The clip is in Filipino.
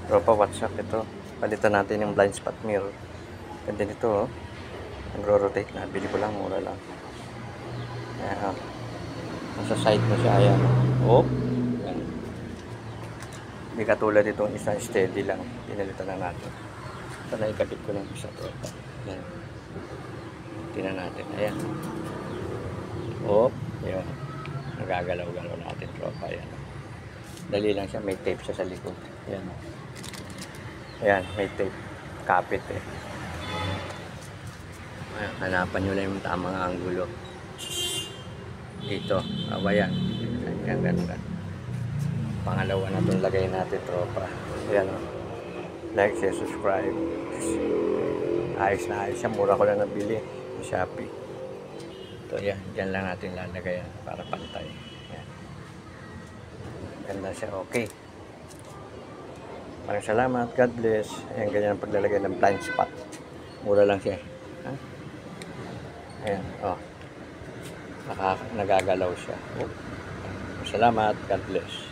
Tropa, WhatsApp ito. Palitan natin yung blind spot mirror. Ganda nito, oh. Nagro-rotate na. Bili ko lang, mura lang. Ayan, oh. Nasa side mo siya, ayan. Oh. Ayan. Hindi katulad itong isa, steady lang. Pinalitan na natin. Ito na ikabit ko ng isa, tropa. Ayan. Tingnan natin. Ayan. Oh. Ayan. Nagagalaw-galaw natin, tropa. Ayan. Dali lang siya. May tape siya sa likod. Ayan. Ayan, may tape. Kapit eh. Ayan, hanapan nyo lang yung tamang angulo. Dito. Ayan. Ayan, ganda. Pangalawa na itong lagay natin, tropa. Ayan, oh. Like, share, subscribe. Ayos na ayos siya. Mura ko lang nabili sa Shopee. Ito, yan. Diyan lang natin lalagay para pantay. Ayan. Ganda siya. Okay. Maraming salamat. God bless. Ayan, ganyan ang paglalagay ng blind spot. Mura lang siya. Ha? Ayan. Oh. Nagagalaw siya. Oh. Salamat. God bless.